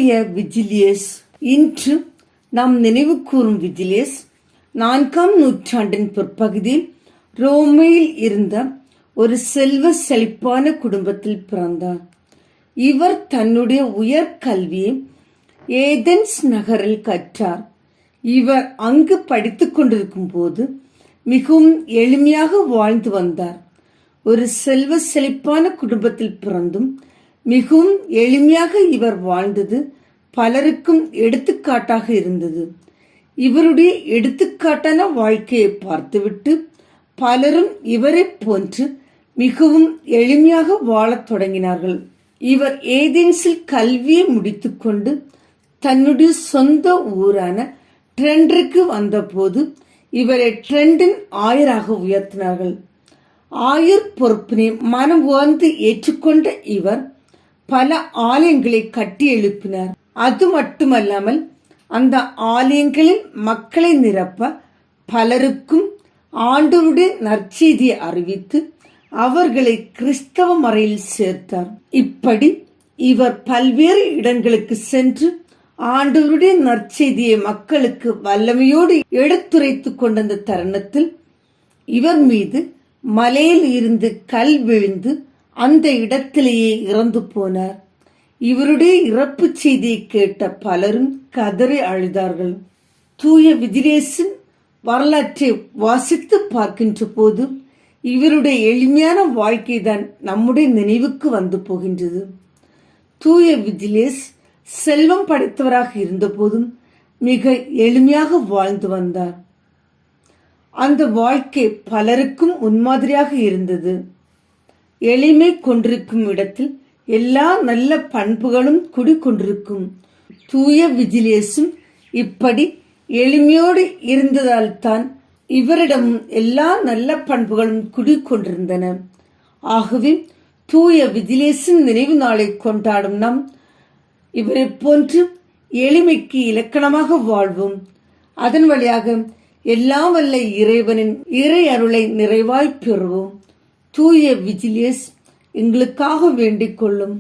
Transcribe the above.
தூய விஜிலியஸ். இன்று நாம் நினைவு கூறும் விஜிலியஸ் 4ஆம் நூற்றாண்டின் பிற்பகுதியில் ரோமையில் இருந்த ஒரு செல்வ செழிப்பான குடும்பத்தில் பிறந்தார். இவர் தன்னுடைய உயர்கல்வியை ஏதென்ஸ் நகரில் கற்றார். இவர் அங்கு படித்துக் கொண்டிருக்கும் போது மிகவும் எளிமையாக வாழ்ந்து வந்தார். ஒரு செல்வ செழிப்பான குடும்பத்தில் பிறந்தும் மிகவும் எளிமையாக இவர் வாழ்ந்தது பலருக்கும் எடுத்துக்காட்டாக இருந்தது. இவருடைய எடுத்துக்காட்டான வாழ்க்கையை பார்த்துவிட்டு பலரும் இவரை போன்று மிகவும் எளிமையாக வாழத் தொடங்கினார்கள். இவர் ஏதென்ஸில் கல்வியை முடித்துக்கொண்டு தன்னுடைய சொந்த ஊரான ட்ரெண்டிற்கு வந்தபோது இவரை ட்ரெண்டின் ஆயராக உயர்த்தினார்கள். ஆயர் பொறுப்பினை மனம் உணர்ந்து ஏற்றுக்கொண்ட இவர் பல ஆலயங்களை கட்டி எழுப்பினார். அது மட்டுமல்லாமல் அந்த ஆலயங்களில் மக்களை நிரப்ப பலருக்கும் ஆண்டவருடைய நற்செய்தியை அறிவித்து அவர்களை கிறிஸ்தவ மறையில் சேர்த்தார். இப்படி இவர் பல்வேறு இடங்களுக்கு சென்று ஆண்டவருடைய நற்செய்தியை மக்களுக்கு வல்லமையோடு எடுத்துரைத்துக் கொண்ட தருணத்தில் இவர் மீது மலையில் இருந்து கல் விழுந்து அந்த இடத்திலேயே இறந்து போனார். இவருடைய இறப்பு செய்தியை கேட்ட பலரும் கதறி அழுதார்கள். தூய விஜிலியஸின் வரலாற்றை வாசித்து பார்க்கின்ற போது இவருடைய எளிமையான வாழ்க்கை தான் நம்முடைய நினைவுக்கு வந்து போகின்றது. தூய விஜிலியஸ் செல்வம் படைத்தவராக இருந்த போதும் மிக எளிமையாக வாழ்ந்து வந்தார். அந்த வாழ்க்கை பலருக்கும் முன்மாதிரியாக இருந்தது. எளிமை கொண்டிருக்கும் இடத்தில் எல்லா நல்ல பண்புகளும் குடிக்கொண்டிருக்கும். தூய விஜிலியஸும் இப்படி எளிமையோடு இருந்ததால் தான் இவரிடம் எல்லா நல்ல பண்புகளும் குடிக்கொண்டிருந்தன. ஆகவே தூய விஜிலியஸின் நினைவு நாளை கொண்டாடும் நாம் இவரை போன்று எளிமைக்கு இலக்கணமாக வாழ்வோம். அதன் வழியாக எல்லாம் வல்ல இறைவனின் இறை அருளை நிறைவாய் பெறுவோம். தூய விஜிலியஸ் எங்களுக்காக வேண்டிக் கொள்ளும்.